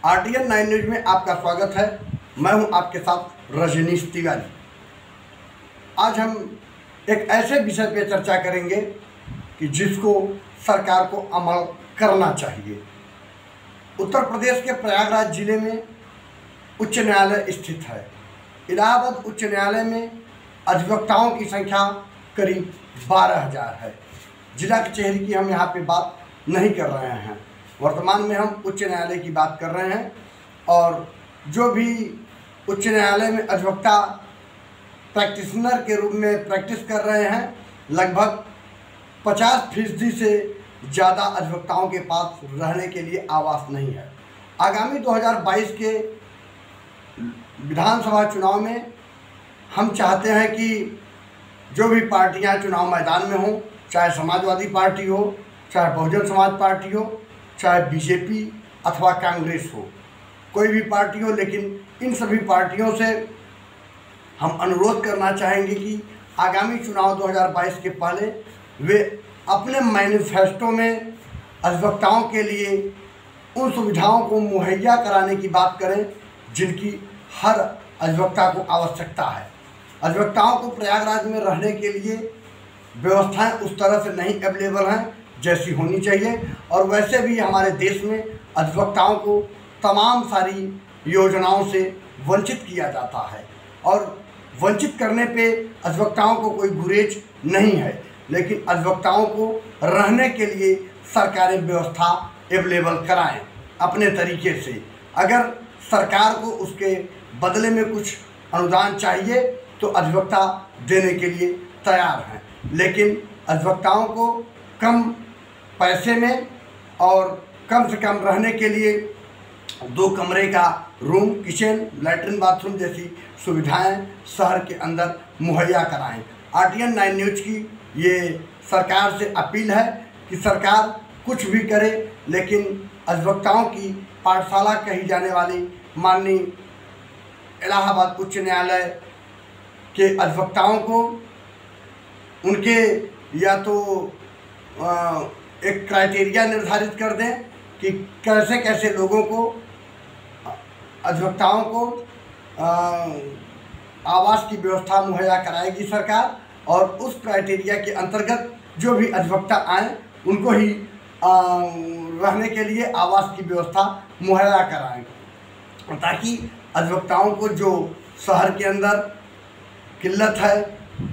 RTN 9 news में आपका स्वागत है। मैं हूं आपके साथ रजनीश तिवारी। आज हम एक ऐसे विषय पे चर्चा करेंगे कि जिसको सरकार को अमल करना चाहिए। उत्तर प्रदेश के प्रयागराज जिले में उच्च न्यायालय स्थित है। इलाहाबाद उच्च न्यायालय में अधिवक्ताओं की संख्या करीब 12,000 है। जिला कचहरी की हम यहाँ पे बात नहीं कर रहे हैं, वर्तमान में हम उच्च न्यायालय की बात कर रहे हैं। और जो भी उच्च न्यायालय में अधिवक्ता प्रैक्टिशनर के रूप में प्रैक्टिस कर रहे हैं, लगभग 50% से ज़्यादा अधिवक्ताओं के पास रहने के लिए आवास नहीं है। आगामी 2022 के विधानसभा चुनाव में हम चाहते हैं कि जो भी पार्टियां चुनाव मैदान में हों, चाहे समाजवादी पार्टी हो, चाहे बहुजन समाज पार्टी हो, चाहे बीजेपी अथवा कांग्रेस हो, कोई भी पार्टी हो, लेकिन इन सभी पार्टियों से हम अनुरोध करना चाहेंगे कि आगामी चुनाव 2022 के पहले वे अपने मैनिफेस्टो में अधिवक्ताओं के लिए उन सुविधाओं को मुहैया कराने की बात करें जिनकी हर अधिवक्ता को आवश्यकता है। अधिवक्ताओं को प्रयागराज में रहने के लिए व्यवस्थाएं उस तरह से नहीं अवेलेबल हैं जैसी होनी चाहिए। और वैसे भी हमारे देश में अधिवक्ताओं को तमाम सारी योजनाओं से वंचित किया जाता है और वंचित करने पे अधिवक्ताओं को कोई गुरेज नहीं है, लेकिन अधिवक्ताओं को रहने के लिए सरकारें व्यवस्था अवेलेबल कराएं अपने तरीके से। अगर सरकार को उसके बदले में कुछ अनुदान चाहिए तो अधिवक्ता देने के लिए तैयार हैं, लेकिन अधिवक्ताओं को कम पैसे में और कम से कम रहने के लिए 2 कमरे का रूम, किचन, लैट्रिन, बाथरूम जैसी सुविधाएं शहर के अंदर मुहैया कराएं। RTN 9 न्यूज की ये सरकार से अपील है कि सरकार कुछ भी करे, लेकिन अधिवक्ताओं की पाठशाला कही जाने वाली माननीय इलाहाबाद उच्च न्यायालय के अधिवक्ताओं को उनके या तो एक क्राइटेरिया निर्धारित कर दें कि कैसे कैसे लोगों को, अधिवक्ताओं को आवास की व्यवस्था मुहैया कराएगी सरकार, और उस क्राइटेरिया के अंतर्गत जो भी अधिवक्ता आएँ उनको ही रहने के लिए आवास की व्यवस्था मुहैया कराएं, ताकि अधिवक्ताओं को जो शहर के अंदर किल्लत है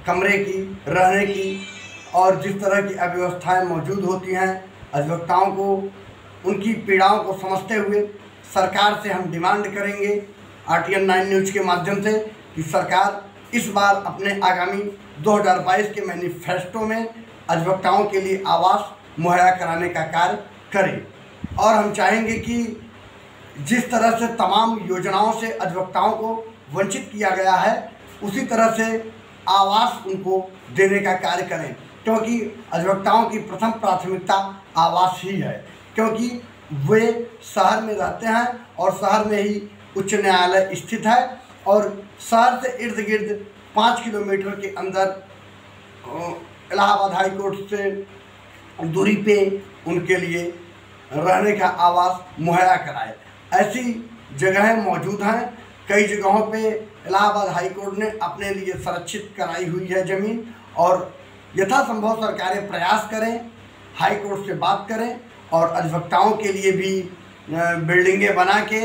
कमरे की, रहने की और जिस तरह की अव्यवस्थाएं मौजूद होती हैं, अधिवक्ताओं को उनकी पीड़ाओं को समझते हुए सरकार से हम डिमांड करेंगे RTN 9 न्यूज के माध्यम से कि सरकार इस बार अपने आगामी 2022 के मैनिफेस्टो में अधिवक्ताओं के लिए आवास मुहैया कराने का कार्य करे। और हम चाहेंगे कि जिस तरह से तमाम योजनाओं से अधिवक्ताओं को वंचित किया गया है, उसी तरह से आवास उनको देने का कार्य करें, क्योंकि अधिवक्ताओं की प्रथम प्राथमिकता आवास ही है, क्योंकि वे शहर में रहते हैं और शहर में ही उच्च न्यायालय स्थित है और शहर से इर्द गिर्द 5 किलोमीटर के अंदर इलाहाबाद हाई कोर्ट से दूरी पे उनके लिए रहने का आवास मुहैया कराए। ऐसी जगहें मौजूद हैं, कई जगहों पे इलाहाबाद हाई कोर्ट ने अपने लिए संरक्षित कराई हुई है ज़मीन, और यथासंभव सरकारें प्रयास करें, हाई कोर्ट से बात करें और अधिवक्ताओं के लिए भी बिल्डिंगें बना के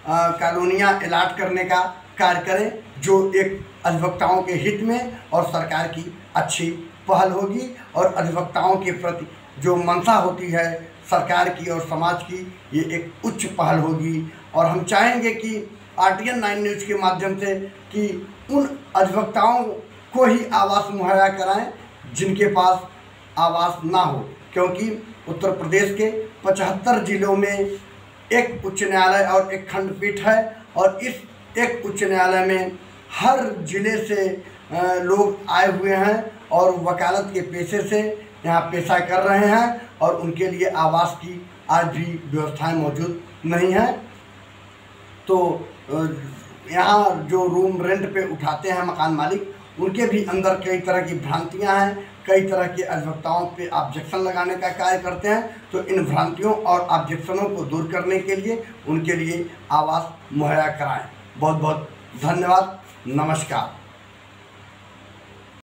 कॉलोनियाँ अलाट करने का कार्य करें, जो एक अधिवक्ताओं के हित में और सरकार की अच्छी पहल होगी और अधिवक्ताओं के प्रति जो मंशा होती है सरकार की और समाज की, ये एक उच्च पहल होगी। और हम चाहेंगे कि RTN 9 न्यूज के माध्यम से कि उन अधिवक्ताओं को ही आवास मुहैया कराएं जिनके पास आवास ना हो, क्योंकि उत्तर प्रदेश के 75 जिलों में एक उच्च न्यायालय और एक खंडपीठ है, और इस एक उच्च न्यायालय में हर जिले से लोग आए हुए हैं और वकालत के पेशे से यहाँ पेशा कर रहे हैं, और उनके लिए आवास की आज भी व्यवस्थाएं मौजूद नहीं हैं। तो यहाँ जो रूम रेंट पे उठाते हैं मकान मालिक, उनके भी अंदर कई तरह की भ्रांतियाँ हैं, कई तरह के अधिवक्ताओं पे ऑब्जेक्शन लगाने का कार्य करते हैं। तो इन भ्रांतियों और ऑब्जेक्शनों को दूर करने के लिए उनके लिए आवास मुहैया कराएं। बहुत बहुत धन्यवाद। नमस्कार।